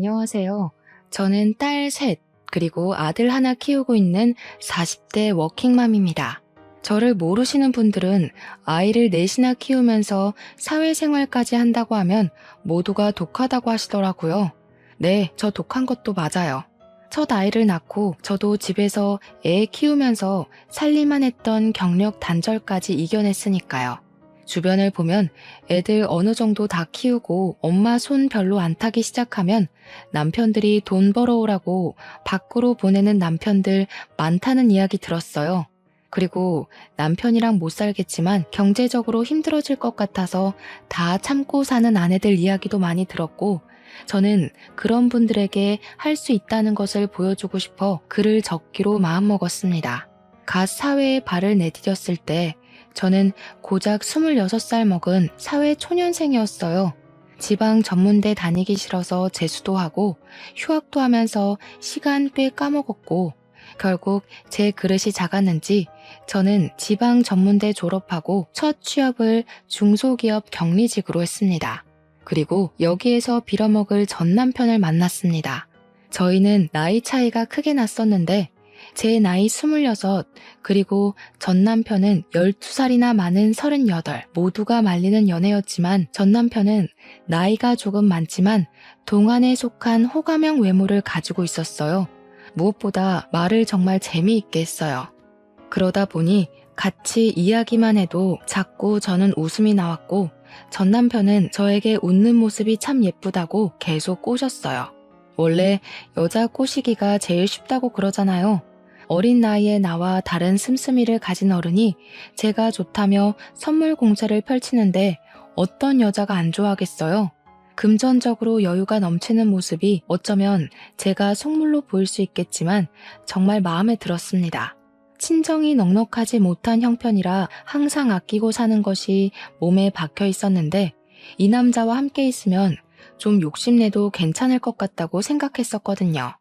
안녕하세요. 저는 딸 셋, 그리고 아들 하나 키우고 있는 40대 워킹맘입니다. 저를 모르시는 분들은 아이를 넷이나 키우면서 사회생활까지 한다고 하면 모두가 독하다고 하시더라고요. 네, 저 독한 것도 맞아요. 첫 아이를 낳고 저도 집에서 애 키우면서 살림만 했던 경력 단절까지 이겨냈으니까요. 주변을 보면 애들 어느 정도 다 키우고 엄마 손 별로 안 타기 시작하면 남편들이 돈 벌어오라고 밖으로 보내는 남편들 많다는 이야기 들었어요. 그리고 남편이랑 못 살겠지만 경제적으로 힘들어질 것 같아서 다 참고 사는 아내들 이야기도 많이 들었고, 저는 그런 분들에게 할 수 있다는 것을 보여주고 싶어 글을 적기로 마음먹었습니다. 갓 사회에 발을 내디뎠을 때 저는 고작 26살 먹은 사회 초년생이었어요. 지방 전문대 다니기 싫어서 재수도 하고 휴학도 하면서 시간 꽤 까먹었고, 결국 제 그릇이 작았는지 저는 지방 전문대 졸업하고 첫 취업을 중소기업 격리직으로 했습니다. 그리고 여기에서 빌어먹을 전 남편을 만났습니다. 저희는 나이 차이가 크게 났었는데 제 나이 26, 그리고 전 남편은 12살이나 많은 38, 모두가 말리는 연애였지만 전 남편은 나이가 조금 많지만 동안에 속한 호감형 외모를 가지고 있었어요. 무엇보다 말을 정말 재미있게 했어요. 그러다 보니 같이 이야기만 해도 자꾸 저는 웃음이 나왔고, 전 남편은 저에게 웃는 모습이 참 예쁘다고 계속 꼬셨어요. 원래 여자 꼬시기가 제일 쉽다고 그러잖아요. 어린 나이에 나와 다른 씀씀이를 가진 어른이 제가 좋다며 선물 공세를 펼치는데 어떤 여자가 안 좋아하겠어요? 금전적으로 여유가 넘치는 모습이 어쩌면 제가 속물로 보일 수 있겠지만 정말 마음에 들었습니다. 친정이 넉넉하지 못한 형편이라 항상 아끼고 사는 것이 몸에 박혀 있었는데, 이 남자와 함께 있으면 좀 욕심내도 괜찮을 것 같다고 생각했었거든요.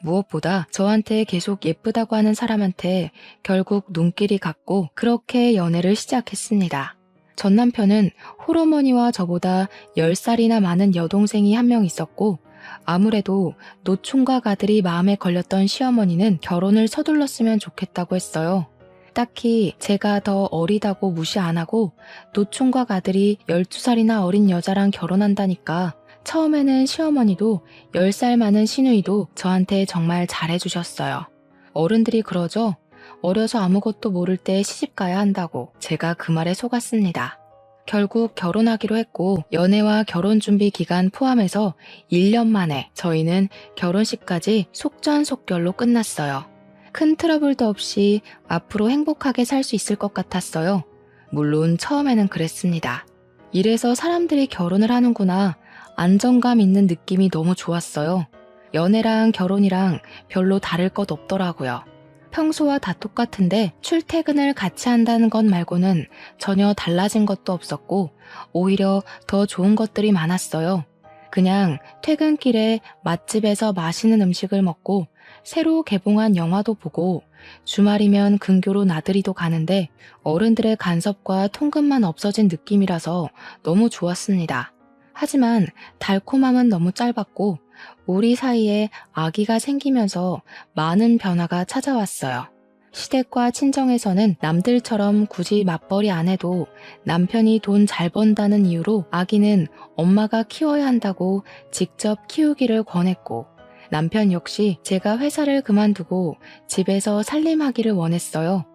무엇보다 저한테 계속 예쁘다고 하는 사람한테 결국 눈길이 갔고 그렇게 연애를 시작했습니다. 전 남편은 홀어머니와 저보다 10살이나 많은 여동생이 한 명 있었고, 아무래도 노총각 아들이 마음에 걸렸던 시어머니는 결혼을 서둘렀으면 좋겠다고 했어요. 딱히 제가 더 어리다고 무시 안 하고 노총각 아들이 12살이나 어린 여자랑 결혼한다니까 처음에는 시어머니도 10살 많은 시누이도 저한테 정말 잘해주셨어요. 어른들이 그러죠. 어려서 아무것도 모를 때 시집가야 한다고. 제가 그 말에 속았습니다. 결국 결혼하기로 했고 연애와 결혼 준비 기간 포함해서 1년 만에 저희는 결혼식까지 속전속결로 끝났어요. 큰 트러블도 없이 앞으로 행복하게 살 수 있을 것 같았어요. 물론 처음에는 그랬습니다. 이래서 사람들이 결혼을 하는구나. 안정감 있는 느낌이 너무 좋았어요. 연애랑 결혼이랑 별로 다를 것 없더라고요. 평소와 다 똑같은데 출퇴근을 같이 한다는 것 말고는 전혀 달라진 것도 없었고 오히려 더 좋은 것들이 많았어요. 그냥 퇴근길에 맛집에서 맛있는 음식을 먹고 새로 개봉한 영화도 보고 주말이면 근교로 나들이도 가는데 어른들의 간섭과 통금만 없어진 느낌이라서 너무 좋았습니다. 하지만 달콤함은 너무 짧았고 우리 사이에 아기가 생기면서 많은 변화가 찾아왔어요. 시댁과 친정에서는 남들처럼 굳이 맞벌이 안 해도 남편이 돈 잘 번다는 이유로 아기는 엄마가 키워야 한다고 직접 키우기를 권했고, 남편 역시 제가 회사를 그만두고 집에서 살림하기를 원했어요.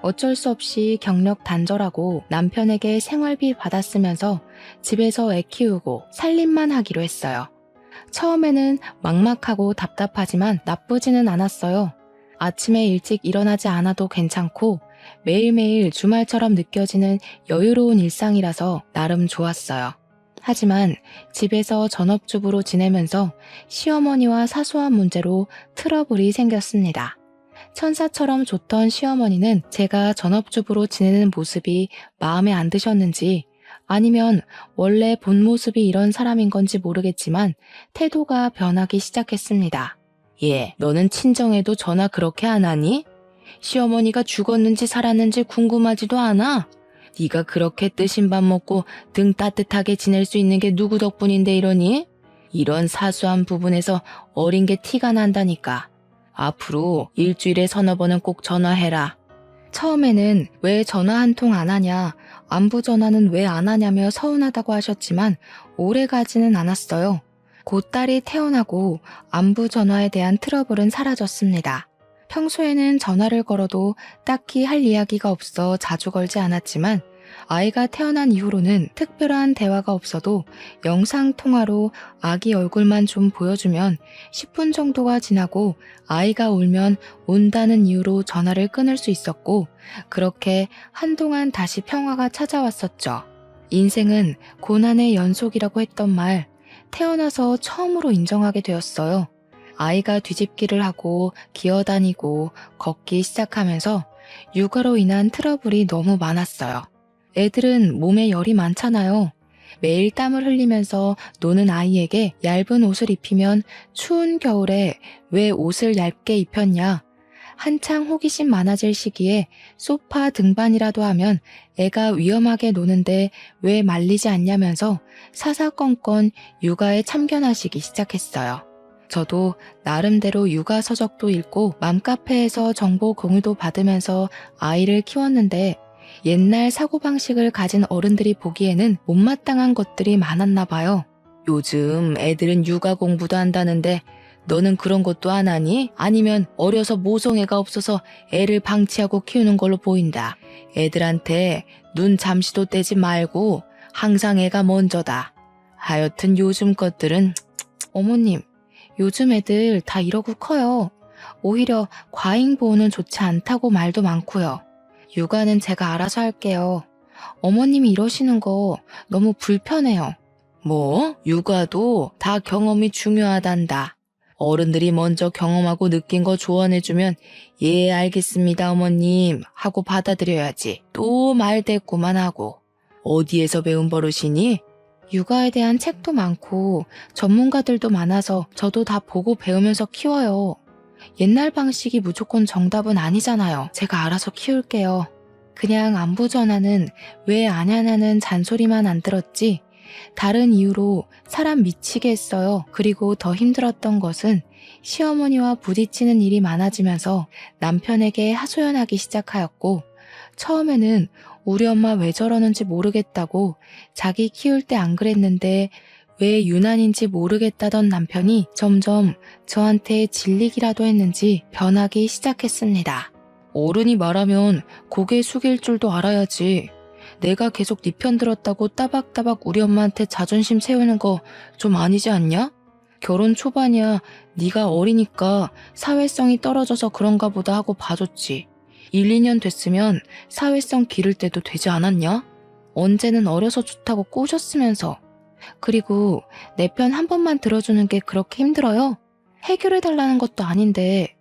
어쩔 수 없이 경력 단절하고 남편에게 생활비 받았으면서 집에서 애 키우고 살림만 하기로 했어요. 처음에는 막막하고 답답하지만 나쁘지는 않았어요. 아침에 일찍 일어나지 않아도 괜찮고 매일매일 주말처럼 느껴지는 여유로운 일상이라서 나름 좋았어요. 하지만 집에서 전업주부로 지내면서 시어머니와 사소한 문제로 트러블이 생겼습니다. 천사처럼 좋던 시어머니는 제가 전업주부로 지내는 모습이 마음에 안 드셨는지 아니면 원래 본 모습이 이런 사람인 건지 모르겠지만 태도가 변하기 시작했습니다. 얘, 너는 친정에도 전화 그렇게 안 하니? 시어머니가 죽었는지 살았는지 궁금하지도 않아? 네가 그렇게 뜨신 밥 먹고 등 따뜻하게 지낼 수 있는 게 누구 덕분인데 이러니? 이런 사소한 부분에서 어린 게 티가 난다니까. 앞으로 일주일에 서너 번은 꼭 전화해라. 처음에는 왜 전화 한 통 안 하냐, 안부 전화는 왜 안 하냐며 서운하다고 하셨지만 오래 가지는 않았어요. 곧 딸이 태어나고 안부 전화에 대한 트러블은 사라졌습니다. 평소에는 전화를 걸어도 딱히 할 이야기가 없어 자주 걸지 않았지만 아이가 태어난 이후로는 특별한 대화가 없어도 영상통화로 아기 얼굴만 좀 보여주면 10분 정도가 지나고 아이가 울면 운다는 이유로 전화를 끊을 수 있었고, 그렇게 한동안 다시 평화가 찾아왔었죠. 인생은 고난의 연속이라고 했던 말, 태어나서 처음으로 인정하게 되었어요. 아이가 뒤집기를 하고 기어다니고 걷기 시작하면서 육아로 인한 트러블이 너무 많았어요. 애들은 몸에 열이 많잖아요. 매일 땀을 흘리면서 노는 아이에게 얇은 옷을 입히면 추운 겨울에 왜 옷을 얇게 입혔냐? 한창 호기심 많아질 시기에 소파 등반이라도 하면 애가 위험하게 노는데 왜 말리지 않냐면서 사사건건 육아에 참견하시기 시작했어요. 저도 나름대로 육아 서적도 읽고 맘카페에서 정보 공유도 받으면서 아이를 키웠는데 옛날 사고방식을 가진 어른들이 보기에는 못마땅한 것들이 많았나 봐요. 요즘 애들은 육아 공부도 한다는데 너는 그런 것도 안 하니? 아니면 어려서 모성애가 없어서 애를 방치하고 키우는 걸로 보인다. 애들한테 눈 잠시도 떼지 말고 항상 애가 먼저다. 하여튼 요즘 것들은 어머님, 요즘 애들 다 이러고 커요. 오히려 과잉 보호는 좋지 않다고 말도 많고요. 육아는 제가 알아서 할게요. 어머님이 이러시는 거 너무 불편해요. 뭐? 육아도 다 경험이 중요하단다. 어른들이 먼저 경험하고 느낀 거 조언해주면 예 알겠습니다 어머님 하고 받아들여야지. 또 말대꾸만 하고. 어디에서 배운 버릇이니? 육아에 대한 책도 많고 전문가들도 많아서 저도 다 보고 배우면서 키워요. 옛날 방식이 무조건 정답은 아니잖아요. 제가 알아서 키울게요. 그냥 안부 전화는 왜 안 하냐는 잔소리만 안 들었지. 다른 이유로 사람 미치게 했어요. 그리고 더 힘들었던 것은 시어머니와 부딪히는 일이 많아지면서 남편에게 하소연하기 시작하였고, 처음에는 우리 엄마 왜 저러는지 모르겠다고 자기 키울 때 안 그랬는데 왜 유난인지 모르겠다던 남편이 점점 저한테 질리기라도 했는지 변하기 시작했습니다. 어른이 말하면 고개 숙일 줄도 알아야지. 내가 계속 네 편 들었다고 따박따박 우리 엄마한테 자존심 세우는 거 좀 아니지 않냐? 결혼 초반이야. 네가 어리니까 사회성이 떨어져서 그런가 보다 하고 봐줬지. 1, 2년 됐으면 사회성 기를 때도 되지 않았냐? 언제는 어려서 좋다고 꼬셨으면서. 그리고 내 편 한 번만 들어주는 게 그렇게 힘들어요? 해결해달라는 것도 아닌데.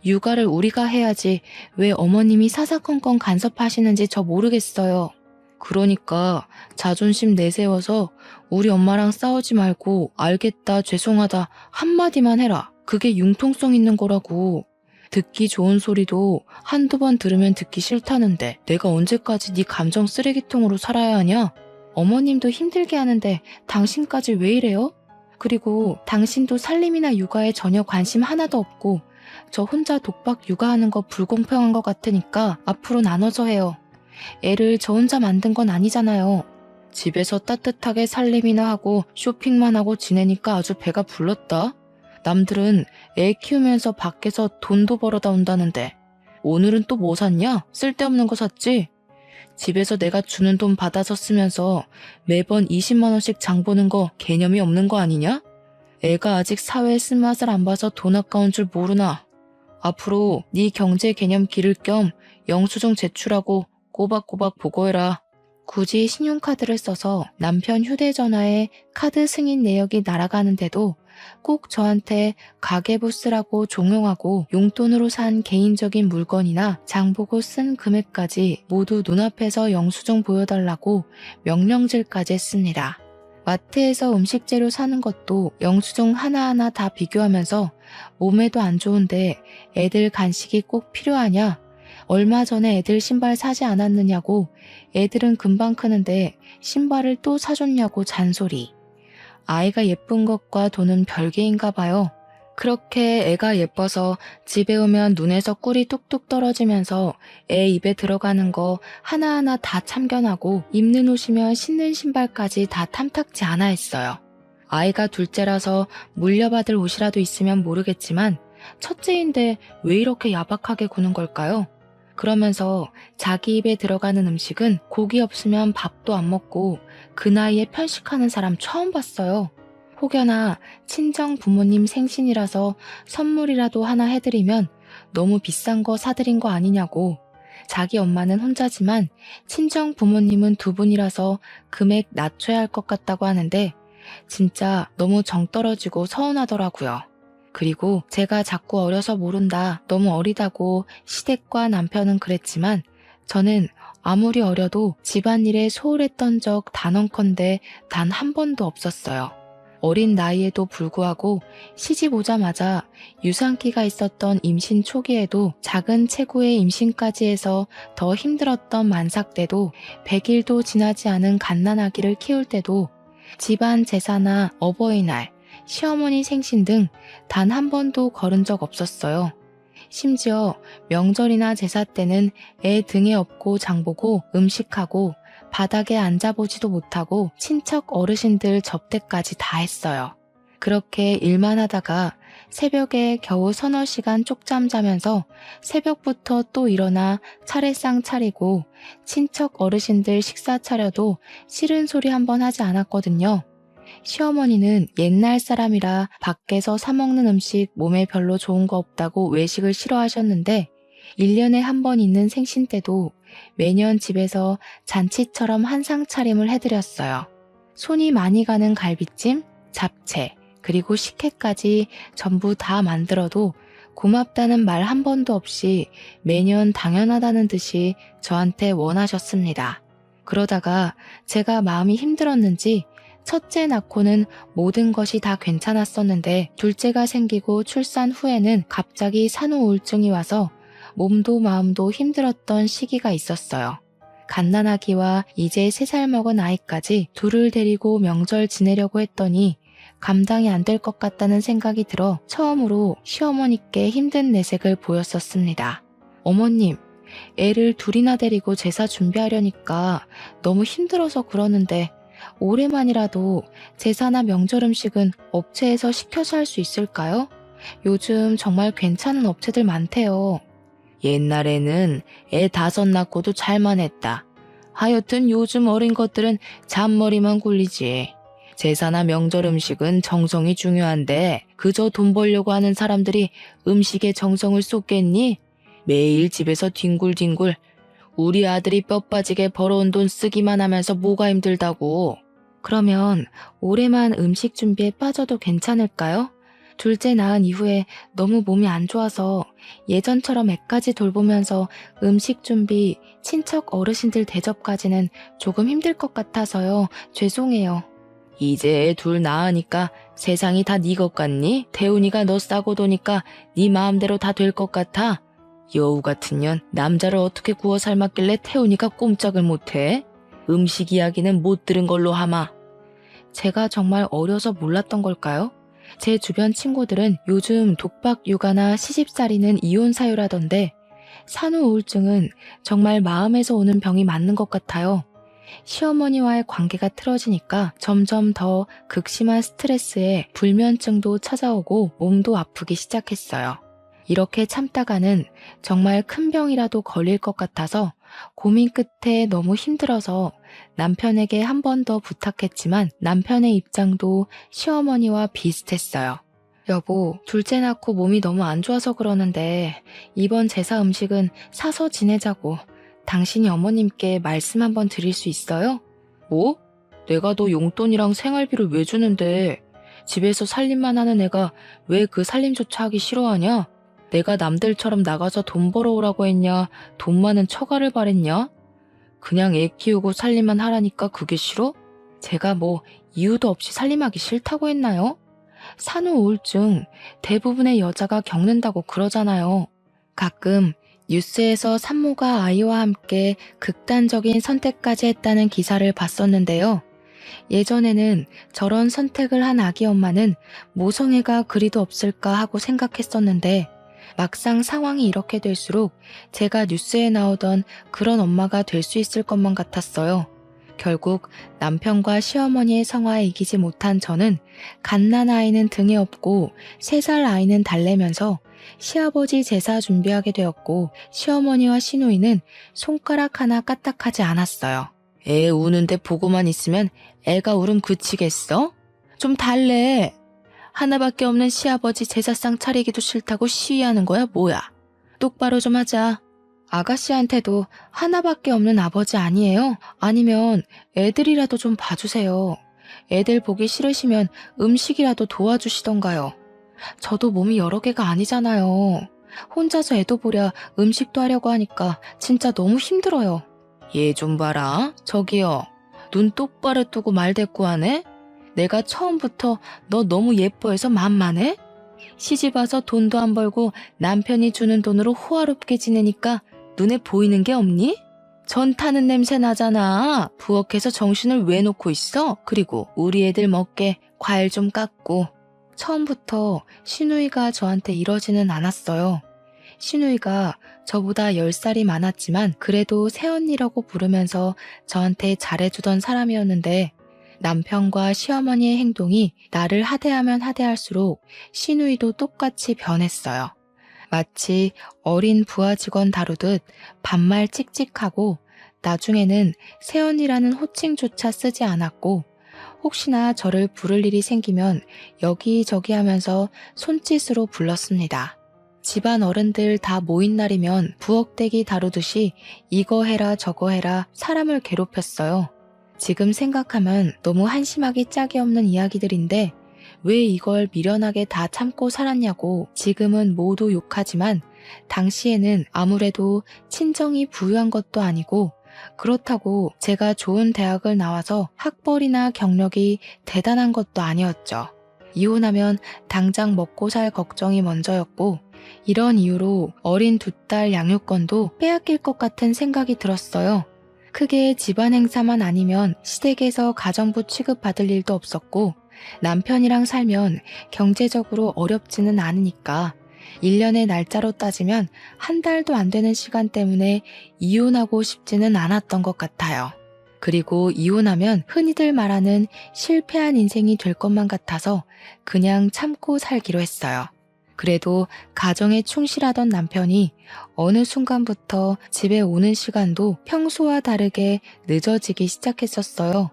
육아를 우리가 해야지 왜 어머님이 사사건건 간섭하시는지 저 모르겠어요. 그러니까 자존심 내세워서 우리 엄마랑 싸우지 말고 알겠다, 죄송하다 한마디만 해라. 그게 융통성 있는 거라고. 듣기 좋은 소리도 한두 번 들으면 듣기 싫다는데 내가 언제까지 네 감정 쓰레기통으로 살아야 하냐? 어머님도 힘들게 하는데 당신까지 왜 이래요? 그리고 당신도 살림이나 육아에 전혀 관심 하나도 없고 저 혼자 독박 육아하는 거 불공평한 것 같으니까 앞으로 나눠서 해요. 애를 저 혼자 만든 건 아니잖아요. 집에서 따뜻하게 살림이나 하고 쇼핑만 하고 지내니까 아주 배가 불렀다. 남들은 애 키우면서 밖에서 돈도 벌어다 온다는데 오늘은 또 뭐 샀냐? 쓸데없는 거 샀지? 집에서 내가 주는 돈 받아서 쓰면서 매번 20만 원씩 장 보는 거 개념이 없는 거 아니냐? 애가 아직 사회의 쓴맛을 안 봐서 돈 아까운 줄 모르나? 앞으로 네 경제 개념 기를 겸 영수증 제출하고 꼬박꼬박 보고해라. 굳이 신용카드를 써서 남편 휴대전화에 카드 승인 내역이 날아가는데도 꼭 저한테 가계부 쓰라고 종용하고 용돈으로 산 개인적인 물건이나 장보고 쓴 금액까지 모두 눈앞에서 영수증 보여달라고 명령질까지 했습니다. 마트에서 음식 재료 사는 것도 영수증 하나하나 다 비교하면서 몸에도 안 좋은데 애들 간식이 꼭 필요하냐? 얼마 전에 애들 신발 사지 않았느냐고 애들은 금방 크는데 신발을 또 사줬냐고 잔소리. 아이가 예쁜 것과 돈은 별개인가 봐요. 그렇게 애가 예뻐서 집에 오면 눈에서 꿀이 뚝뚝 떨어지면서 애 입에 들어가는 거 하나하나 다 참견하고 입는 옷이면 신는 신발까지 다 탐탁지 않아 했어요. 아이가 둘째라서 물려받을 옷이라도 있으면 모르겠지만 첫째인데 왜 이렇게 야박하게 구는 걸까요? 그러면서 자기 입에 들어가는 음식은 고기 없으면 밥도 안 먹고 그 나이에 편식하는 사람 처음 봤어요. 혹여나 친정 부모님 생신이라서 선물이라도 하나 해드리면 너무 비싼 거 사드린 거 아니냐고. 자기 엄마는 혼자지만 친정 부모님은 두 분이라서 금액 낮춰야 할 것 같다고 하는데 진짜 너무 정 떨어지고 서운하더라고요. 그리고 제가 자꾸 어려서 모른다, 너무 어리다고 시댁과 남편은 그랬지만 저는 아무리 어려도 집안일에 소홀했던 적 단언컨대 단 한 번도 없었어요. 어린 나이에도 불구하고 시집 오자마자 유산기가 있었던 임신 초기에도 작은 체구의 임신까지 해서 더 힘들었던 만삭 때도 100일도 지나지 않은 갓난아기를 키울 때도 집안 제사나 어버이날, 시어머니 생신 등 단 한 번도 거른 적 없었어요. 심지어 명절이나 제사 때는 애 등에 업고 장보고 음식하고 바닥에 앉아보지도 못하고 친척 어르신들 접대까지 다 했어요. 그렇게 일만 하다가 새벽에 겨우 서너 시간 쪽잠 자면서 새벽부터 또 일어나 차례상 차리고 친척 어르신들 식사 차려도 싫은 소리 한 번 하지 않았거든요. 시어머니는 옛날 사람이라 밖에서 사 먹는 음식 몸에 별로 좋은 거 없다고 외식을 싫어하셨는데 1년에 한 번 있는 생신 때도 매년 집에서 잔치처럼 한상 차림을 해드렸어요. 손이 많이 가는 갈비찜, 잡채, 그리고 식혜까지 전부 다 만들어도 고맙다는 말 한 번도 없이 매년 당연하다는 듯이 저한테 원하셨습니다. 그러다가 제가 마음이 힘들었는지 첫째 낳고는 모든 것이 다 괜찮았었는데 둘째가 생기고 출산 후에는 갑자기 산후 우울증이 와서 몸도 마음도 힘들었던 시기가 있었어요. 갓난아기와 이제 3살 먹은 아이까지 둘을 데리고 명절 지내려고 했더니 감당이 안 될 것 같다는 생각이 들어 처음으로 시어머니께 힘든 내색을 보였었습니다. 어머님, 애를 둘이나 데리고 제사 준비하려니까 너무 힘들어서 그러는데 올해만이라도 제사나 명절 음식은 업체에서 시켜서 할 수 있을까요? 요즘 정말 괜찮은 업체들 많대요. 옛날에는 애 5 낳고도 잘만 했다. 하여튼 요즘 어린 것들은 잔머리만 굴리지. 제사나 명절 음식은 정성이 중요한데 그저 돈 벌려고 하는 사람들이 음식에 정성을 쏟겠니? 매일 집에서 뒹굴뒹굴 우리 아들이 뼈 빠지게 벌어온 돈 쓰기만 하면서 뭐가 힘들다고. 그러면 올해만 음식 준비에 빠져도 괜찮을까요? 둘째 낳은 이후에 너무 몸이 안 좋아서 예전처럼 애까지 돌보면서 음식 준비, 친척 어르신들 대접까지는 조금 힘들 것 같아서요. 죄송해요. 이제 애 둘 낳으니까 세상이 다 네 것 같니? 태훈이가 너 싸고 도니까 네 마음대로 다 될 것 같아? 여우 같은 년, 남자를 어떻게 구워 삶았길래 태훈이가 꼼짝을 못해? 음식 이야기는 못 들은 걸로 하마. 제가 정말 어려서 몰랐던 걸까요? 제 주변 친구들은 요즘 독박 육아나 시집살이는 이혼 사유라던데 산후 우울증은 정말 마음에서 오는 병이 맞는 것 같아요. 시어머니와의 관계가 틀어지니까 점점 더 극심한 스트레스에 불면증도 찾아오고 몸도 아프기 시작했어요. 이렇게 참다가는 정말 큰 병이라도 걸릴 것 같아서 고민 끝에 너무 힘들어서 남편에게 한 번 더 부탁했지만 남편의 입장도 시어머니와 비슷했어요. 여보, 둘째 낳고 몸이 너무 안 좋아서 그러는데 이번 제사 음식은 사서 지내자고 당신이 어머님께 말씀 한번 드릴 수 있어요? 뭐? 내가 너 용돈이랑 생활비를 왜 주는데 집에서 살림만 하는 애가 왜 그 살림조차 하기 싫어하냐? 내가 남들처럼 나가서 돈 벌어오라고 했냐? 돈 많은 처가를 바랬냐? 그냥 애 키우고 살림만 하라니까 그게 싫어? 제가 뭐 이유도 없이 살림하기 싫다고 했나요? 산후 우울증 대부분의 여자가 겪는다고 그러잖아요. 가끔 뉴스에서 산모가 아이와 함께 극단적인 선택까지 했다는 기사를 봤었는데요. 예전에는 저런 선택을 한 아기 엄마는 모성애가 그리도 없을까 하고 생각했었는데 막상 상황이 이렇게 될수록 제가 뉴스에 나오던 그런 엄마가 될 수 있을 것만 같았어요. 결국 남편과 시어머니의 성화에 이기지 못한 저는 갓난아이는 등에 업고 3살 아이는 달래면서 시아버지 제사 준비하게 되었고 시어머니와 시누이는 손가락 하나 까딱하지 않았어요. 애 우는데 보고만 있으면 애가 울음 그치겠어? 좀 달래. 하나밖에 없는 시아버지 제사상 차리기도 싫다고 시위하는 거야 뭐야? 똑바로 좀 하자. 아가씨한테도 하나밖에 없는 아버지 아니에요? 아니면 애들이라도 좀 봐주세요. 애들 보기 싫으시면 음식이라도 도와주시던가요. 저도 몸이 여러 개가 아니잖아요. 혼자서 애도 보랴 음식도 하려고 하니까 진짜 너무 힘들어요. 얘 좀 봐라. 저기요. 눈 똑바로 뜨고 말 대꾸하네? 내가 처음부터 너 너무 예뻐해서 만만해? 시집 와서 돈도 안 벌고 남편이 주는 돈으로 호화롭게 지내니까 눈에 보이는 게 없니? 전 타는 냄새 나잖아. 부엌에서 정신을 왜 놓고 있어? 그리고 우리 애들 먹게 과일 좀 깎고. 처음부터 시누이가 저한테 이러지는 않았어요. 시누이가 저보다 10살이 많았지만 그래도 새언니라고 부르면서 저한테 잘해주던 사람이었는데 남편과 시어머니의 행동이 나를 하대하면 하대할수록 시누이도 똑같이 변했어요. 마치 어린 부하 직원 다루듯 반말 찍찍하고 나중에는 새언니라는 호칭조차 쓰지 않았고 혹시나 저를 부를 일이 생기면 여기저기 하면서 손짓으로 불렀습니다. 집안 어른들 다 모인 날이면 부엌대기 다루듯이 이거 해라 저거 해라 사람을 괴롭혔어요. 지금 생각하면 너무 한심하기 짝이 없는 이야기들인데 왜 이걸 미련하게 다 참고 살았냐고 지금은 모두 욕하지만 당시에는 아무래도 친정이 부유한 것도 아니고 그렇다고 제가 좋은 대학을 나와서 학벌이나 경력이 대단한 것도 아니었죠. 이혼하면 당장 먹고 살 걱정이 먼저였고 이런 이유로 어린 2딸 양육권도 빼앗길 것 같은 생각이 들었어요. 크게 집안 행사만 아니면 시댁에서 가정부 취급받을 일도 없었고 남편이랑 살면 경제적으로 어렵지는 않으니까 1년의 날짜로 따지면 한 달도 안 되는 시간 때문에 이혼하고 싶지는 않았던 것 같아요. 그리고 이혼하면 흔히들 말하는 실패한 인생이 될 것만 같아서 그냥 참고 살기로 했어요. 그래도 가정에 충실하던 남편이 어느 순간부터 집에 오는 시간도 평소와 다르게 늦어지기 시작했었어요.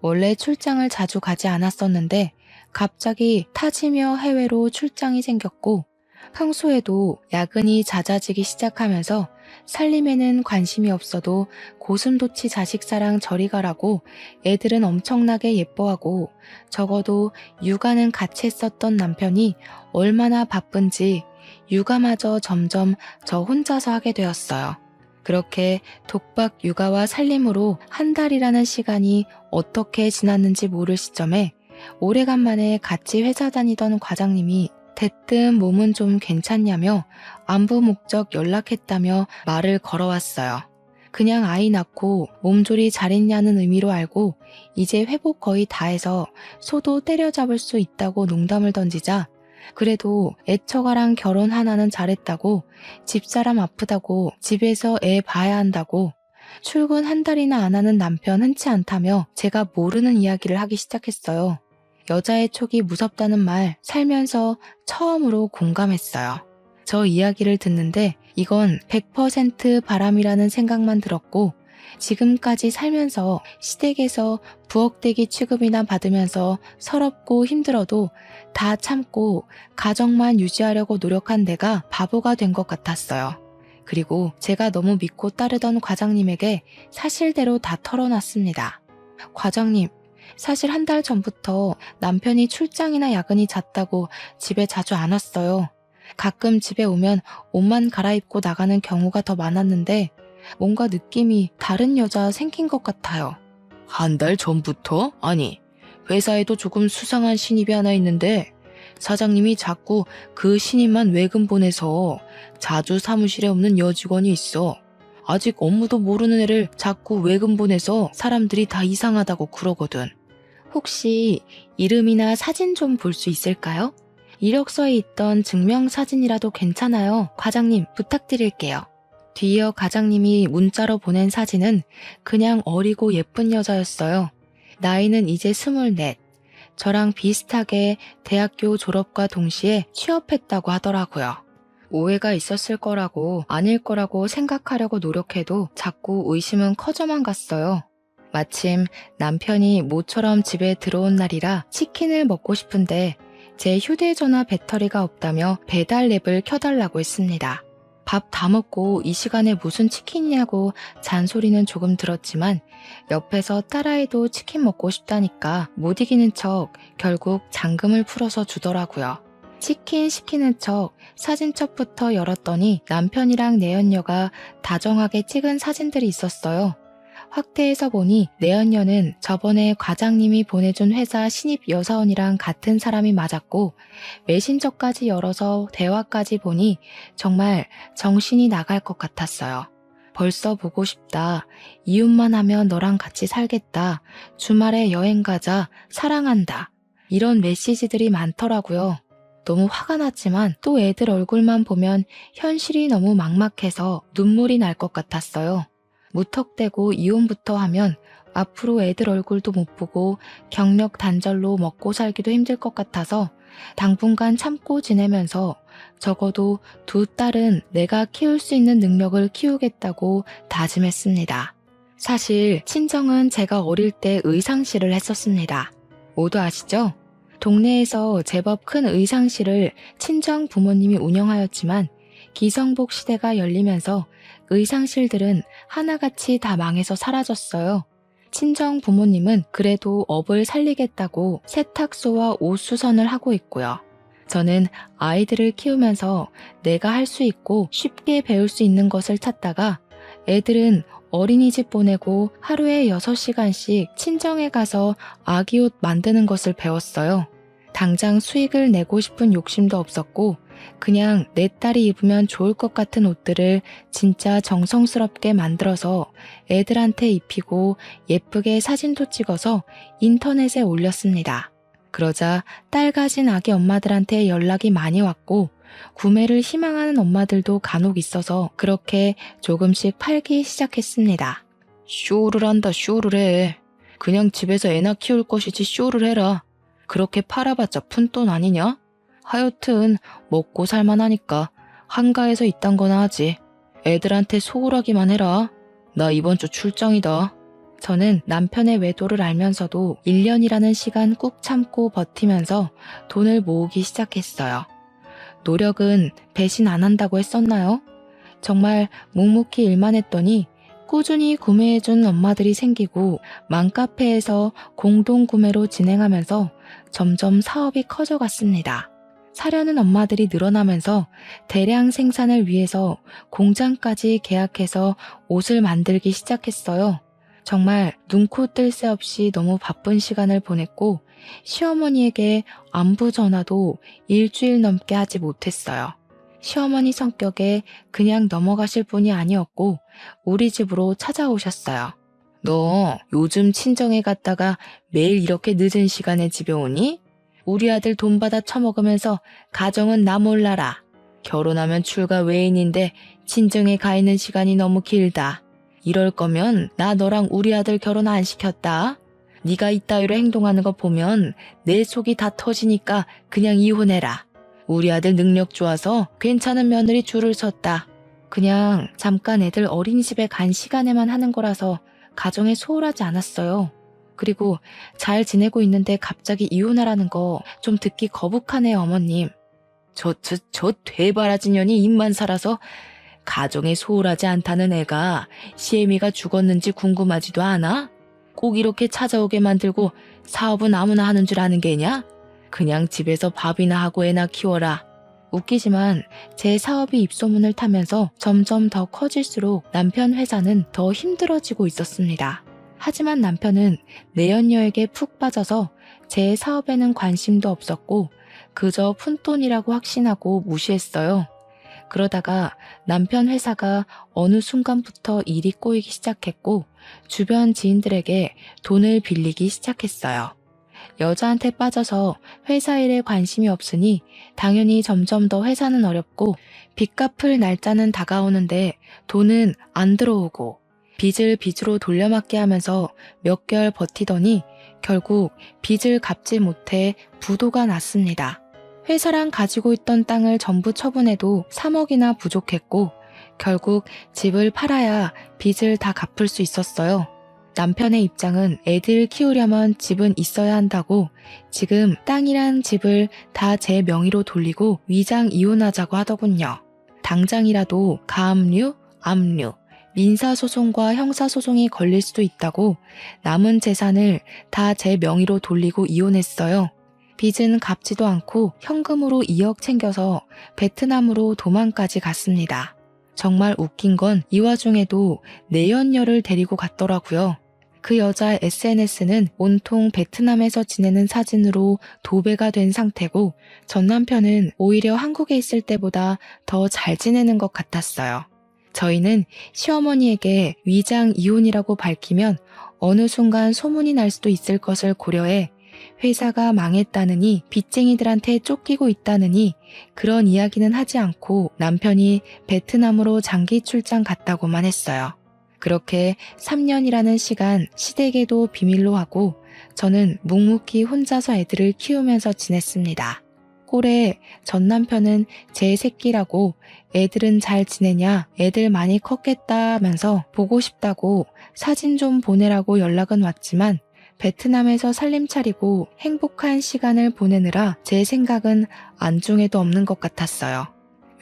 원래 출장을 자주 가지 않았었는데 갑자기 타지며 해외로 출장이 생겼고 평소에도 야근이 잦아지기 시작하면서 살림에는 관심이 없어도 고슴도치 자식사랑 저리 가라고 애들은 엄청나게 예뻐하고 적어도 육아는 같이 했었던 남편이 얼마나 바쁜지 육아마저 점점 저 혼자서 하게 되었어요. 그렇게 독박 육아와 살림으로 한 달이라는 시간이 어떻게 지났는지 모를 시점에 오래간만에 같이 회사 다니던 과장님이 대뜸 몸은 좀 괜찮냐며 안부 목적 연락했다며 말을 걸어왔어요. 그냥 아이 낳고 몸조리 잘했냐는 의미로 알고 이제 회복 거의 다 해서 소도 때려잡을 수 있다고 농담을 던지자 그래도 애처가랑 결혼 하나는 잘했다고 집사람 아프다고 집에서 애 봐야 한다고 출근 한 달이나 안 하는 남편 흔치 않다며 제가 모르는 이야기를 하기 시작했어요. 여자의 촉이 무섭다는 말 살면서 처음으로 공감했어요. 저 이야기를 듣는데 이건 100% 바람이라는 생각만 들었고 지금까지 살면서 시댁에서 부엌대기 취급이나 받으면서 서럽고 힘들어도 다 참고 가정만 유지하려고 노력한 내가 바보가 된 것 같았어요. 그리고 제가 너무 믿고 따르던 과장님에게 사실대로 다 털어놨습니다. 과장님, 사실 한 달 전부터 남편이 출장이나 야근이 잦다고 집에 자주 안 왔어요. 가끔 집에 오면 옷만 갈아입고 나가는 경우가 더 많았는데 뭔가 느낌이 다른 여자 생긴 것 같아요. 한 달 전부터? 아니, 회사에도 조금 수상한 신입이 하나 있는데 사장님이 자꾸 그 신입만 외근 보내서 자주 사무실에 없는 여직원이 있어. 아직 업무도 모르는 애를 자꾸 외근 보내서 사람들이 다 이상하다고 그러거든. 혹시 이름이나 사진 좀 볼 수 있을까요? 이력서에 있던 증명사진이라도 괜찮아요. 과장님, 부탁드릴게요. 뒤이어 과장님이 문자로 보낸 사진은 그냥 어리고 예쁜 여자였어요. 나이는 이제 24. 저랑 비슷하게 대학교 졸업과 동시에 취업했다고 하더라고요. 오해가 있었을 거라고 아닐 거라고 생각하려고 노력해도 자꾸 의심은 커져만 갔어요. 마침 남편이 모처럼 집에 들어온 날이라 치킨을 먹고 싶은데 제 휴대전화 배터리가 없다며 배달 앱을 켜달라고 했습니다. 밥 다 먹고 이 시간에 무슨 치킨이냐고 잔소리는 조금 들었지만 옆에서 딸아이도 치킨 먹고 싶다니까 못 이기는 척 결국 잔금을 풀어서 주더라고요. 치킨 시키는 척 사진첩부터 열었더니 남편이랑 내연녀가 다정하게 찍은 사진들이 있었어요. 확대해서 보니 내연녀는 저번에 과장님이 보내준 회사 신입 여사원이랑 같은 사람이 맞았고 메신저까지 열어서 대화까지 보니 정말 정신이 나갈 것 같았어요. 벌써 보고 싶다. 이웃만 하면 너랑 같이 살겠다. 주말에 여행 가자. 사랑한다. 이런 메시지들이 많더라고요. 너무 화가 났지만 또 애들 얼굴만 보면 현실이 너무 막막해서 눈물이 날 것 같았어요. 무턱대고 이혼부터 하면 앞으로 애들 얼굴도 못 보고 경력 단절로 먹고 살기도 힘들 것 같아서 당분간 참고 지내면서 적어도 두 딸은 내가 키울 수 있는 능력을 키우겠다고 다짐했습니다. 사실 친정은 제가 어릴 때 의상실을 했었습니다. 모두 아시죠? 동네에서 제법 큰 의상실을 친정 부모님이 운영하였지만 기성복 시대가 열리면서 의상실들은 하나같이 다 망해서 사라졌어요. 친정 부모님은 그래도 업을 살리겠다고 세탁소와 옷수선을 하고 있고요. 저는 아이들을 키우면서 내가 할 수 있고 쉽게 배울 수 있는 것을 찾다가 애들은 어린이집 보내고 하루에 6시간씩 친정에 가서 아기 옷 만드는 것을 배웠어요. 당장 수익을 내고 싶은 욕심도 없었고 그냥 내 딸이 입으면 좋을 것 같은 옷들을 진짜 정성스럽게 만들어서 애들한테 입히고 예쁘게 사진도 찍어서 인터넷에 올렸습니다. 그러자 딸 가진 아기 엄마들한테 연락이 많이 왔고 구매를 희망하는 엄마들도 간혹 있어서 그렇게 조금씩 팔기 시작했습니다. 쇼를 한다 쇼를 해. 그냥 집에서 애나 키울 것이지 쇼를 해라. 그렇게 팔아봤자 푼돈 아니냐? 하여튼 먹고 살만하니까 한가해서 이딴 거나 하지. 애들한테 소홀하기만 해라. 나 이번 주 출장이다. 저는 남편의 외도를 알면서도 1년이라는 시간 꾹 참고 버티면서 돈을 모으기 시작했어요. 노력은 배신 안 한다고 했었나요? 정말 묵묵히 일만 했더니 꾸준히 구매해준 엄마들이 생기고 맘카페에서 공동구매로 진행하면서 점점 사업이 커져갔습니다. 사려는 엄마들이 늘어나면서 대량 생산을 위해서 공장까지 계약해서 옷을 만들기 시작했어요. 정말 눈코 뜰 새 없이 너무 바쁜 시간을 보냈고 시어머니에게 안부 전화도 일주일 넘게 하지 못했어요. 시어머니 성격에 그냥 넘어가실 분이 아니었고 우리 집으로 찾아오셨어요. 너 요즘 친정에 갔다가 매일 이렇게 늦은 시간에 집에 오니? 우리 아들 돈 받아 처먹으면서 가정은 나 몰라라. 결혼하면 출가 외인인데 친정에 가 있는 시간이 너무 길다. 이럴 거면 나 너랑 우리 아들 결혼 안 시켰다. 네가 이따위로 행동하는 거 보면 내 속이 다 터지니까 그냥 이혼해라. 우리 아들 능력 좋아서 괜찮은 며느리 줄을 섰다. 그냥 잠깐 애들 어린이집에 간 시간에만 하는 거라서 가정에 소홀하지 않았어요. 그리고 잘 지내고 있는데 갑자기 이혼하라는 거 좀 듣기 거북하네요, 어머님. 저 되바라진 년이 입만 살아서 가정에 소홀하지 않다는 애가 시애미가 죽었는지 궁금하지도 않아? 꼭 이렇게 찾아오게 만들고 사업은 아무나 하는 줄 아는 게냐? 그냥 집에서 밥이나 하고 애나 키워라. 웃기지만 제 사업이 입소문을 타면서 점점 더 커질수록 남편 회사는 더 힘들어지고 있었습니다. 하지만 남편은 내연녀에게 푹 빠져서 제 사업에는 관심도 없었고 그저 푼돈이라고 확신하고 무시했어요. 그러다가 남편 회사가 어느 순간부터 일이 꼬이기 시작했고 주변 지인들에게 돈을 빌리기 시작했어요. 여자한테 빠져서 회사 일에 관심이 없으니 당연히 점점 더 회사는 어렵고 빚 갚을 날짜는 다가오는데 돈은 안 들어오고 빚을 빚으로 돌려막기 하면서 몇 개월 버티더니 결국 빚을 갚지 못해 부도가 났습니다. 회사랑 가지고 있던 땅을 전부 처분해도 3억이나 부족했고 결국 집을 팔아야 빚을 다 갚을 수 있었어요. 남편의 입장은 애들 키우려면 집은 있어야 한다고 지금 땅이랑 집을 다 제 명의로 돌리고 위장 이혼하자고 하더군요. 당장이라도 가압류, 압류, 민사소송과 형사소송이 걸릴 수도 있다고 남은 재산을 다 제 명의로 돌리고 이혼했어요. 빚은 갚지도 않고 현금으로 2억 챙겨서 베트남으로 도망까지 갔습니다. 정말 웃긴 건 이 와중에도 내연녀를 데리고 갔더라고요. 그 여자 SNS는 온통 베트남에서 지내는 사진으로 도배가 된 상태고 전 남편은 오히려 한국에 있을 때보다 더 잘 지내는 것 같았어요. 저희는 시어머니에게 위장 이혼이라고 밝히면 어느 순간 소문이 날 수도 있을 것을 고려해 회사가 망했다느니 빚쟁이들한테 쫓기고 있다느니 그런 이야기는 하지 않고 남편이 베트남으로 장기 출장 갔다고만 했어요. 그렇게 3년이라는 시간 시댁에도 비밀로 하고 저는 묵묵히 혼자서 애들을 키우면서 지냈습니다. 꼴에 전 남편은 제 새끼라고 애들은 잘 지내냐, 애들 많이 컸겠다 하면서 보고 싶다고 사진 좀 보내라고 연락은 왔지만 베트남에서 살림 차리고 행복한 시간을 보내느라 제 생각은 안중에도 없는 것 같았어요.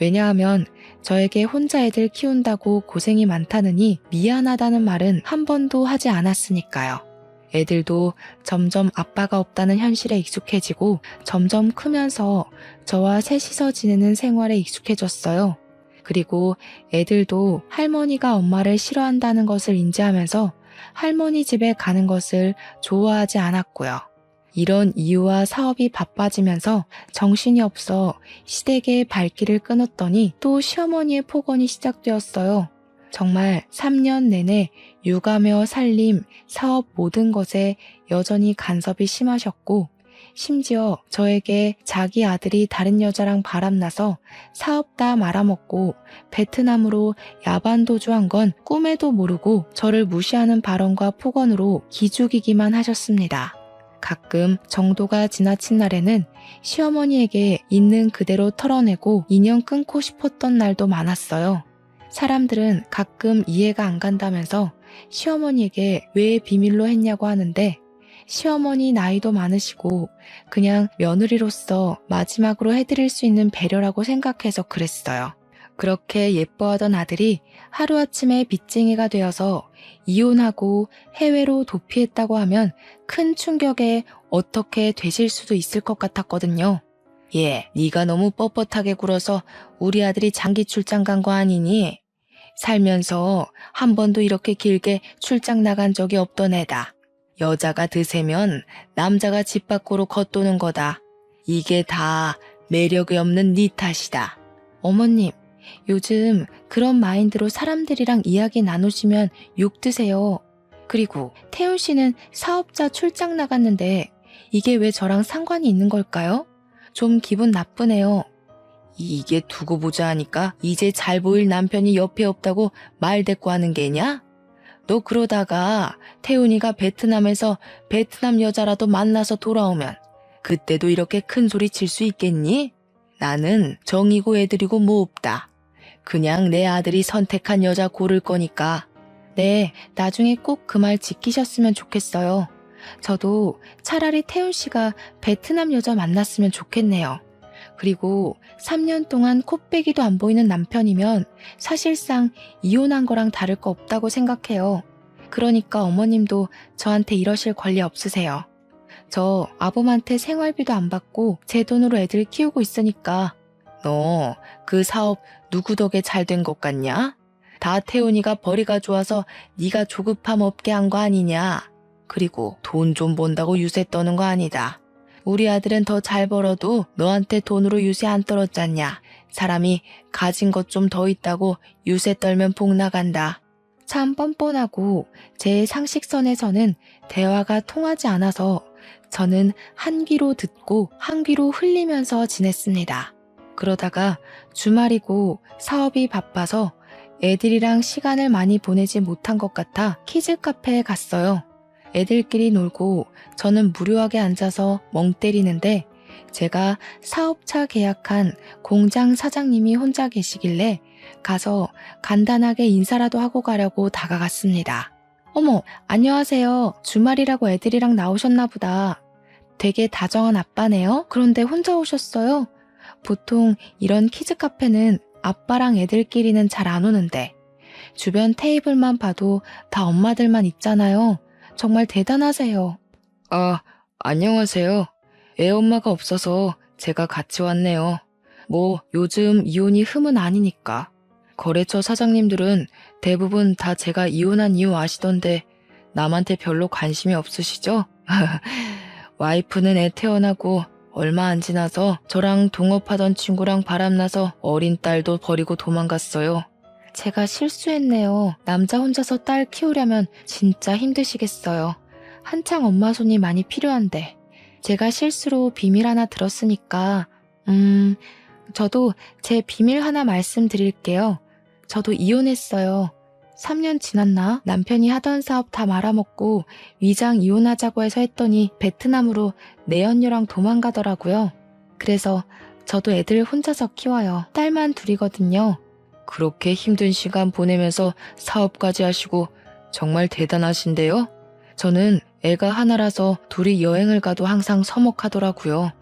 왜냐하면 저에게 혼자 애들 키운다고 고생이 많다느니 미안하다는 말은 한 번도 하지 않았으니까요. 애들도 점점 아빠가 없다는 현실에 익숙해지고 점점 크면서 저와 셋이서 지내는 생활에 익숙해졌어요. 그리고 애들도 할머니가 엄마를 싫어한다는 것을 인지하면서 할머니 집에 가는 것을 좋아하지 않았고요. 이런 이유와 사업이 바빠지면서 정신이 없어 시댁의 발길을 끊었더니 또 시어머니의 폭언이 시작되었어요. 정말 3년 내내 육아며 살림, 사업 모든 것에 여전히 간섭이 심하셨고 심지어 저에게 자기 아들이 다른 여자랑 바람나서 사업 다 말아먹고 베트남으로 야반도주한 건 꿈에도 모르고 저를 무시하는 발언과 폭언으로 기죽이기만 하셨습니다. 가끔 정도가 지나친 날에는 시어머니에게 있는 그대로 털어내고 인연 끊고 싶었던 날도 많았어요. 사람들은 가끔 이해가 안 간다면서 시어머니에게 왜 비밀로 했냐고 하는데 시어머니 나이도 많으시고 그냥 며느리로서 마지막으로 해드릴 수 있는 배려라고 생각해서 그랬어요. 그렇게 예뻐하던 아들이 하루아침에 빚쟁이가 되어서 이혼하고 해외로 도피했다고 하면 큰 충격에 어떻게 되실 수도 있을 것 같았거든요. 네가 너무 뻣뻣하게 굴어서 우리 아들이 장기 출장 간 거 아니니? 살면서 한 번도 이렇게 길게 출장 나간 적이 없던 애다. 여자가 드세면 남자가 집 밖으로 겉도는 거다. 이게 다 매력이 없는 네 탓이다. 어머님, 요즘 그런 마인드로 사람들이랑 이야기 나누시면 욕 드세요. 그리고 태훈 씨는 사업자 출장 나갔는데 이게 왜 저랑 상관이 있는 걸까요? 좀 기분 나쁘네요. 이게 두고 보자 하니까 이제 잘 보일 남편이 옆에 없다고 말 대꾸 하는 게냐? 너 그러다가 태훈이가 베트남에서 베트남 여자라도 만나서 돌아오면 그때도 이렇게 큰 소리 칠 수 있겠니? 나는 정이고 애들이고 뭐 없다. 그냥 내 아들이 선택한 여자 고를 거니까. 네, 나중에 꼭 그 말 지키셨으면 좋겠어요. 저도 차라리 태훈 씨가 베트남 여자 만났으면 좋겠네요. 그리고 3년 동안 코빼기도 안 보이는 남편이면 사실상 이혼한 거랑 다를 거 없다고 생각해요. 그러니까 어머님도 저한테 이러실 권리 없으세요. 저 아범한테 생활비도 안 받고 제 돈으로 애들 키우고 있으니까. 너 그 사업 누구 덕에 잘 된 것 같냐? 다 태훈이가 벌이가 좋아서 네가 조급함 없게 한 거 아니냐? 그리고 돈 좀 본다고 유세 떠는 거 아니다. 우리 아들은 더 잘 벌어도 너한테 돈으로 유세 안 떨었잖냐. 사람이 가진 것 좀 더 있다고 유세 떨면 복 나간다. 참 뻔뻔하고 제 상식선에서는 대화가 통하지 않아서 저는 한 귀로 듣고 한 귀로 흘리면서 지냈습니다. 그러다가 주말이고 사업이 바빠서 애들이랑 시간을 많이 보내지 못한 것 같아 키즈 카페에 갔어요. 애들끼리 놀고 저는 무료하게 앉아서 멍 때리는데 제가 사업차 계약한 공장 사장님이 혼자 계시길래 가서 간단하게 인사라도 하고 가려고 다가갔습니다. 어머, 안녕하세요. 주말이라고 애들이랑 나오셨나 보다. 되게 다정한 아빠네요. 그런데 혼자 오셨어요? 보통 이런 키즈 카페는 아빠랑 애들끼리는 잘 안 오는데 주변 테이블만 봐도 다 엄마들만 있잖아요. 정말 대단하세요. 아, 안녕하세요. 애 엄마가 없어서 제가 같이 왔네요. 뭐 요즘 이혼이 흠은 아니니까. 거래처 사장님들은 대부분 다 제가 이혼한 이유 아시던데 남한테 별로 관심이 없으시죠? 와이프는 애 태어나고 얼마 안 지나서 저랑 동업하던 친구랑 바람나서 어린 딸도 버리고 도망갔어요. 제가 실수했네요. 남자 혼자서 딸 키우려면 진짜 힘드시겠어요. 한창 엄마 손이 많이 필요한데. 제가 실수로 비밀 하나 들었으니까 저도 제 비밀 하나 말씀드릴게요. 저도 이혼했어요. 3년 지났나? 남편이 하던 사업 다 말아먹고 위장 이혼하자고 해서 했더니 베트남으로 내연녀랑 도망가더라고요. 그래서 저도 애들 혼자서 키워요. 딸만 둘이거든요. 그렇게 힘든 시간 보내면서 사업까지 하시고 정말 대단하신데요? 저는 애가 하나라서 둘이 여행을 가도 항상 서먹하더라고요.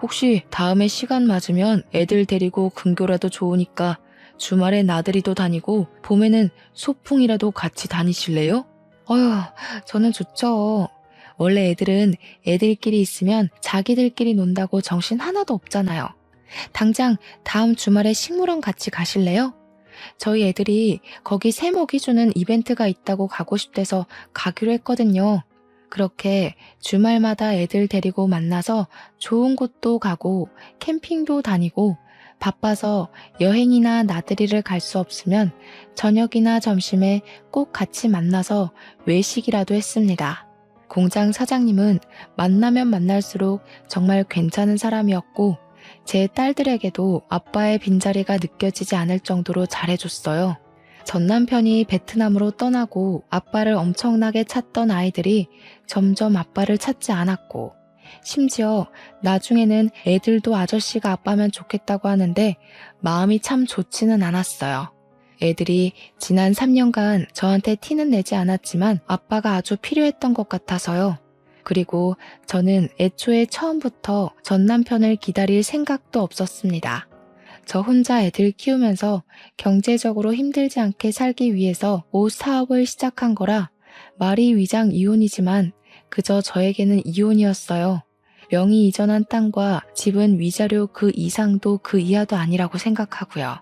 혹시 다음에 시간 맞으면 애들 데리고 근교라도 좋으니까 주말에 나들이도 다니고 봄에는 소풍이라도 같이 다니실래요? 어휴, 저는 좋죠. 원래 애들은 애들끼리 있으면 자기들끼리 논다고 정신 하나도 없잖아요. 당장 다음 주말에 식물원 같이 가실래요? 저희 애들이 거기 새 먹이 주는 이벤트가 있다고 가고 싶대서 가기로 했거든요. 그렇게 주말마다 애들 데리고 만나서 좋은 곳도 가고 캠핑도 다니고 바빠서 여행이나 나들이를 갈 수 없으면 저녁이나 점심에 꼭 같이 만나서 외식이라도 했습니다. 공장 사장님은 만나면 만날수록 정말 괜찮은 사람이었고 제 딸들에게도 아빠의 빈자리가 느껴지지 않을 정도로 잘해줬어요. 전 남편이 베트남으로 떠나고 아빠를 엄청나게 찾던 아이들이 점점 아빠를 찾지 않았고 심지어 나중에는 애들도 아저씨가 아빠면 좋겠다고 하는데 마음이 참 좋지는 않았어요. 애들이 지난 3년간 저한테 티는 내지 않았지만 아빠가 아주 필요했던 것 같아서요. 그리고 저는 애초에 처음부터 전 남편을 기다릴 생각도 없었습니다. 저 혼자 애들 키우면서 경제적으로 힘들지 않게 살기 위해서 옷 사업을 시작한 거라 말이 위장 이혼이지만 그저 저에게는 이혼이었어요. 명의 이전한 땅과 집은 위자료 그 이상도 그 이하도 아니라고 생각하고요.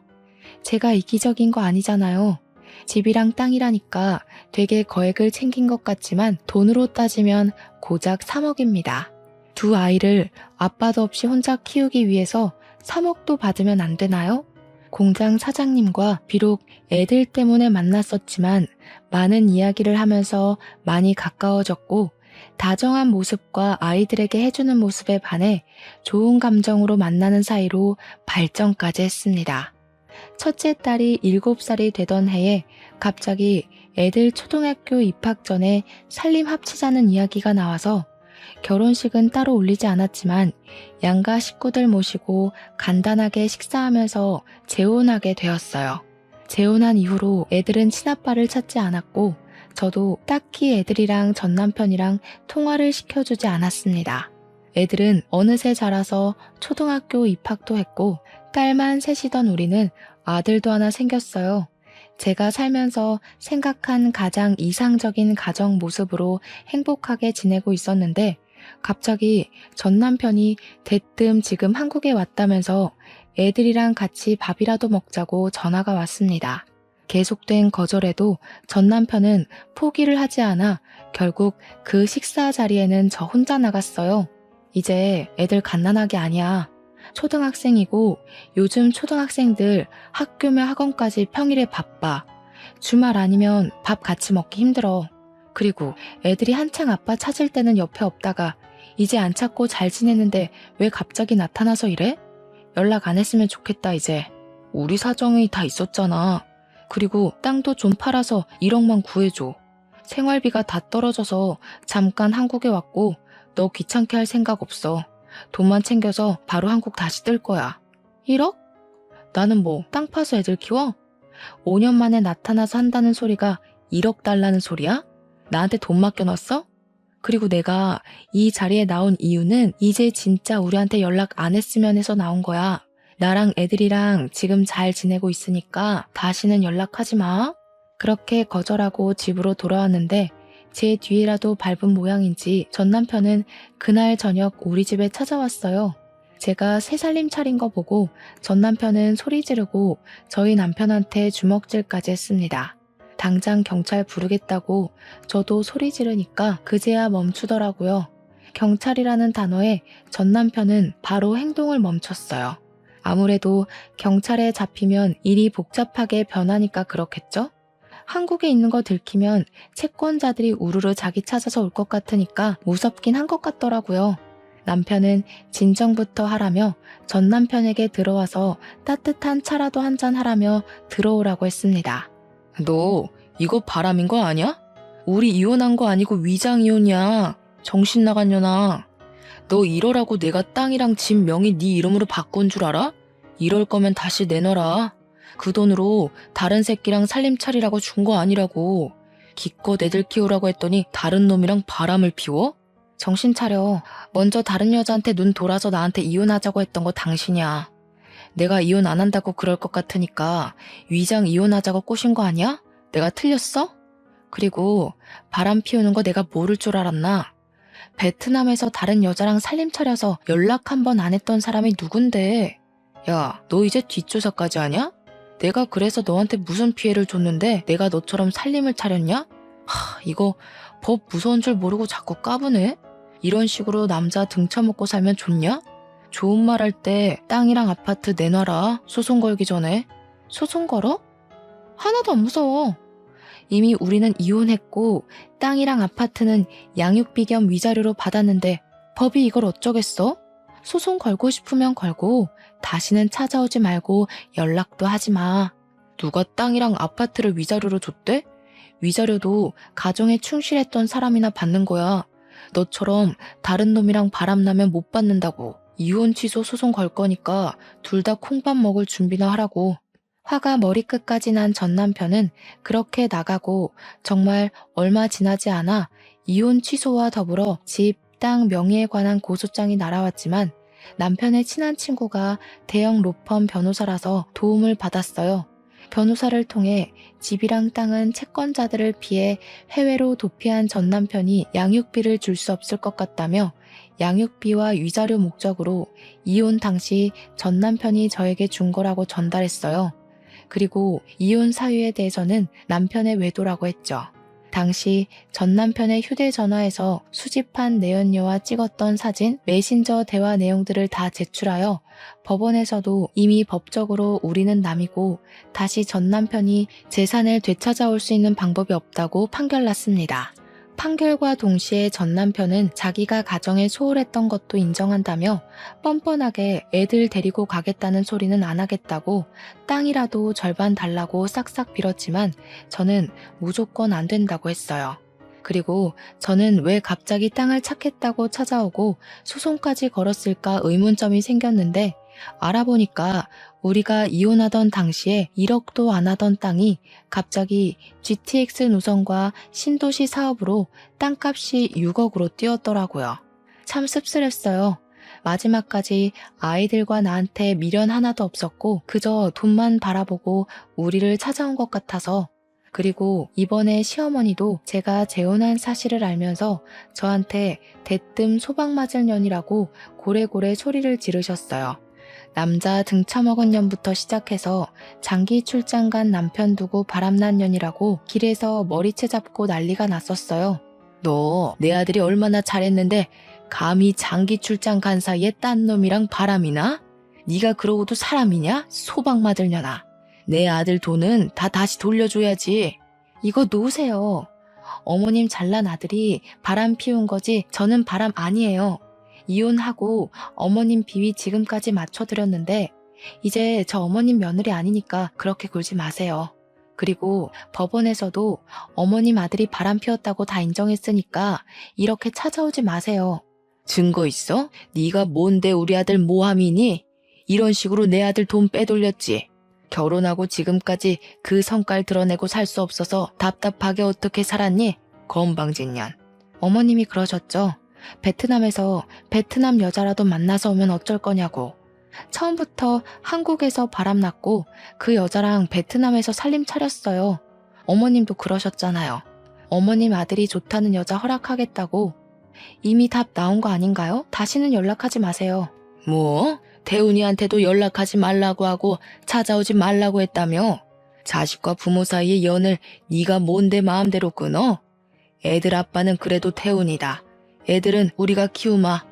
제가 이기적인 거 아니잖아요. 집이랑 땅이라니까 되게 거액을 챙긴 것 같지만 돈으로 따지면 고작 3억입니다. 두 아이를 아빠도 없이 혼자 키우기 위해서 3억도 받으면 안 되나요? 공장 사장님과 비록 애들 때문에 만났었지만 많은 이야기를 하면서 많이 가까워졌고 다정한 모습과 아이들에게 해주는 모습에 반해 좋은 감정으로 만나는 사이로 발전까지 했습니다. 첫째 딸이 7살이 되던 해에 갑자기 애들 초등학교 입학 전에 살림 합치자는 이야기가 나와서 결혼식은 따로 올리지 않았지만 양가 식구들 모시고 간단하게 식사하면서 재혼하게 되었어요. 재혼한 이후로 애들은 친아빠를 찾지 않았고 저도 딱히 애들이랑 전 남편이랑 통화를 시켜주지 않았습니다. 애들은 어느새 자라서 초등학교 입학도 했고 딸만 셋이던 우리는 아들도 하나 생겼어요. 제가 살면서 생각한 가장 이상적인 가정 모습으로 행복하게 지내고 있었는데 갑자기 전 남편이 대뜸 지금 한국에 왔다면서 애들이랑 같이 밥이라도 먹자고 전화가 왔습니다. 계속된 거절에도 전 남편은 포기를 하지 않아 결국 그 식사 자리에는 저 혼자 나갔어요. 이제 애들 갓난아기 아니야. 초등학생이고 요즘 초등학생들 학교며 학원까지 평일에 바빠. 주말 아니면 밥 같이 먹기 힘들어. 그리고 애들이 한창 아빠 찾을 때는 옆에 없다가 이제 안 찾고 잘 지내는데 왜 갑자기 나타나서 이래? 연락 안 했으면 좋겠다 이제. 우리 사정이 다 있었잖아. 그리고 땅도 좀 팔아서 1억만 구해줘. 생활비가 다 떨어져서 잠깐 한국에 왔고 너 귀찮게 할 생각 없어. 돈만 챙겨서 바로 한국 다시 뜰 거야. 1억? 나는 뭐 땅 파서 애들 키워? 5년 만에 나타나서 한다는 소리가 1억 달라는 소리야? 나한테 돈 맡겨놨어? 그리고 내가 이 자리에 나온 이유는 이제 진짜 우리한테 연락 안 했으면 해서 나온 거야. 나랑 애들이랑 지금 잘 지내고 있으니까 다시는 연락하지 마. 그렇게 거절하고 집으로 돌아왔는데 제 뒤에라도 밟은 모양인지 전 남편은 그날 저녁 우리 집에 찾아왔어요. 제가 새 살림 차린 거 보고 전 남편은 소리 지르고 저희 남편한테 주먹질까지 했습니다. 당장 경찰 부르겠다고 저도 소리 지르니까 그제야 멈추더라고요. 경찰이라는 단어에 전 남편은 바로 행동을 멈췄어요. 아무래도 경찰에 잡히면 일이 복잡하게 변하니까 그렇겠죠? 한국에 있는 거 들키면 채권자들이 우르르 자기 찾아서 올 것 같으니까 무섭긴 한 것 같더라고요. 남편은 진정부터 하라며 전 남편에게 들어와서 따뜻한 차라도 한잔 하라며 들어오라고 했습니다. 너 이거 바람인 거 아니야? 우리 이혼한 거 아니고 위장 이혼이야. 정신 나간 년아. 너 이러라고 내가 땅이랑 집 명의 네 이름으로 바꾼 줄 알아? 이럴 거면 다시 내놔라. 그 돈으로 다른 새끼랑 살림 차리라고 준 거 아니라고. 기껏 애들 키우라고 했더니 다른 놈이랑 바람을 피워? 정신 차려. 먼저 다른 여자한테 눈 돌아서 나한테 이혼하자고 했던 거 당신이야. 내가 이혼 안 한다고 그럴 것 같으니까 위장 이혼하자고 꼬신 거 아니야? 내가 틀렸어? 그리고 바람 피우는 거 내가 모를 줄 알았나? 베트남에서 다른 여자랑 살림 차려서 연락 한 번 안 했던 사람이 누군데? 야, 너 이제 뒷조사까지 하냐? 내가 그래서 너한테 무슨 피해를 줬는데 내가 너처럼 살림을 차렸냐? 이거 법 무서운 줄 모르고 자꾸 까부네? 이런 식으로 남자 등쳐먹고 살면 좋냐? 좋은 말 할 때 땅이랑 아파트 내놔라. 소송 걸기 전에. 소송 걸어? 하나도 안 무서워. 이미 우리는 이혼했고 땅이랑 아파트는 양육비 겸 위자료로 받았는데 법이 이걸 어쩌겠어? 소송 걸고 싶으면 걸고 다시는 찾아오지 말고 연락도 하지 마. 누가 땅이랑 아파트를 위자료로 줬대? 위자료도 가정에 충실했던 사람이나 받는 거야. 너처럼 다른 놈이랑 바람나면 못 받는다고. 이혼 취소 소송 걸 거니까 둘 다 콩밥 먹을 준비나 하라고. 화가 머리끝까지 난 전 남편은 그렇게 나가고 정말 얼마 지나지 않아 이혼 취소와 더불어 집, 땅 명의에 관한 고소장이 날아왔지만 남편의 친한 친구가 대형 로펌 변호사라서 도움을 받았어요. 변호사를 통해 집이랑 땅은 채권자들을 피해 해외로 도피한 전 남편이 양육비를 줄 수 없을 것 같다며 양육비와 위자료 목적으로 이혼 당시 전 남편이 저에게 준 거라고 전달했어요. 그리고 이혼 사유에 대해서는 남편의 외도라고 했죠. 당시 전 남편의 휴대전화에서 수집한 내연녀와 찍었던 사진, 메신저 대화 내용들을 다 제출하여 법원에서도 이미 법적으로 우리는 남이고 다시 전 남편이 재산을 되찾아올 수 있는 방법이 없다고 판결났습니다. 판결과 동시에 전 남편은 자기가 가정에 소홀했던 것도 인정한다며 뻔뻔하게 애들 데리고 가겠다는 소리는 안 하겠다고 땅이라도 절반 달라고 싹싹 빌었지만 저는 무조건 안 된다고 했어요. 그리고 저는 왜 갑자기 땅을 찾겠다고 찾아오고 소송까지 걸었을까 의문점이 생겼는데 알아보니까 우리가 이혼하던 당시에 1억도 안 하던 땅이 갑자기 GTX 노선과 신도시 사업으로 땅값이 6억으로 뛰었더라고요. 참 씁쓸했어요. 마지막까지 아이들과 나한테 미련 하나도 없었고 그저 돈만 바라보고 우리를 찾아온 것 같아서. 그리고 이번에 시어머니도 제가 재혼한 사실을 알면서 저한테 대뜸 소방 맞을 년이라고 고래고래 소리를 지르셨어요. 남자 등쳐먹은 년부터 시작해서 장기 출장 간 남편 두고 바람난 년이라고 길에서 머리채 잡고 난리가 났었어요. 너 내 아들이 얼마나 잘했는데 감히 장기 출장 간 사이에 딴 놈이랑 바람이나? 네가 그러고도 사람이냐? 소방 맞을 년아. 내 아들 돈은 다 다시 돌려줘야지. 이거 놓으세요. 어머님 잘난 아들이 바람 피운 거지 저는 바람 아니에요. 이혼하고 어머님 비위 지금까지 맞춰드렸는데 이제 저 어머님 며느리 아니니까 그렇게 굴지 마세요. 그리고 법원에서도 어머님 아들이 바람 피웠다고 다 인정했으니까 이렇게 찾아오지 마세요. 증거 있어? 네가 뭔데 우리 아들 모함이니? 이런 식으로 내 아들 돈 빼돌렸지. 결혼하고 지금까지 그 성깔 드러내고 살 수 없어서 답답하게 어떻게 살았니? 건방진년. 어머님이 그러셨죠. 베트남에서 베트남 여자라도 만나서 오면 어쩔 거냐고. 처음부터 한국에서 바람났고 그 여자랑 베트남에서 살림 차렸어요. 어머님도 그러셨잖아요. 어머님 아들이 좋다는 여자 허락하겠다고. 이미 답 나온 거 아닌가요? 다시는 연락하지 마세요. 뭐? 태훈이한테도 연락하지 말라고 하고 찾아오지 말라고 했다며? 자식과 부모 사이의 연을 네가 뭔데 마음대로 끊어? 애들 아빠는 그래도 태훈이다. 애들은 우리가 키우마.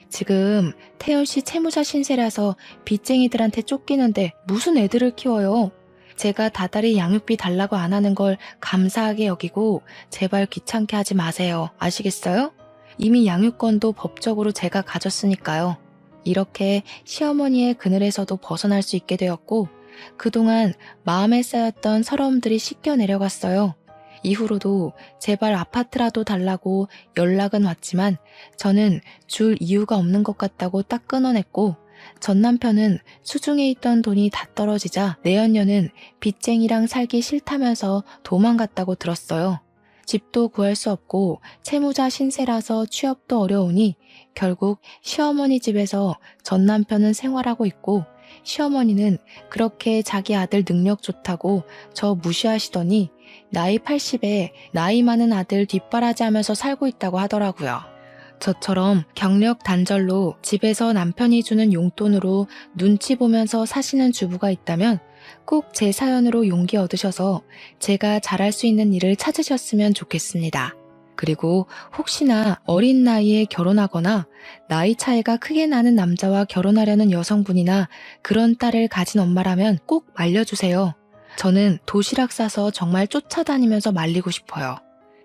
지금 태훈씨 채무자 신세라서 빚쟁이들한테 쫓기는데 무슨 애들을 키워요? 제가 다달이 양육비 달라고 안 하는 걸 감사하게 여기고 제발 귀찮게 하지 마세요. 아시겠어요? 이미 양육권도 법적으로 제가 가졌으니까요. 이렇게 시어머니의 그늘에서도 벗어날 수 있게 되었고 그동안 마음에 쌓였던 서러움들이 씻겨 내려갔어요. 이후로도 제발 아파트라도 달라고 연락은 왔지만 저는 줄 이유가 없는 것 같다고 딱 끊어냈고 전 남편은 수중에 있던 돈이 다 떨어지자 내연녀는 빚쟁이랑 살기 싫다면서 도망갔다고 들었어요. 집도 구할 수 없고 채무자 신세라서 취업도 어려우니 결국 시어머니 집에서 전 남편은 생활하고 있고 시어머니는 그렇게 자기 아들 능력 좋다고 저 무시하시더니 나이 80에 나이 많은 아들 뒷바라지하면서 살고 있다고 하더라고요. 저처럼 경력 단절로 집에서 남편이 주는 용돈으로 눈치 보면서 사시는 주부가 있다면 꼭 제 사연으로 용기 얻으셔서 제가 잘할 수 있는 일을 찾으셨으면 좋겠습니다. 그리고 혹시나 어린 나이에 결혼하거나 나이 차이가 크게 나는 남자와 결혼하려는 여성분이나 그런 딸을 가진 엄마라면 꼭 말려주세요. 저는 도시락 싸서 정말 쫓아다니면서 말리고 싶어요.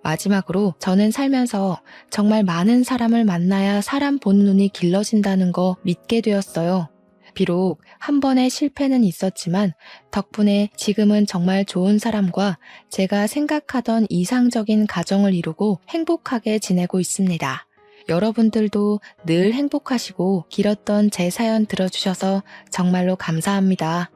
마지막으로 저는 살면서 정말 많은 사람을 만나야 사람 보는 눈이 길러진다는 거 믿게 되었어요. 비록 한 번의 실패는 있었지만 덕분에 지금은 정말 좋은 사람과 제가 생각하던 이상적인 가정을 이루고 행복하게 지내고 있습니다. 여러분들도 늘 행복하시고 길었던 제 사연 들어주셔서 정말로 감사합니다.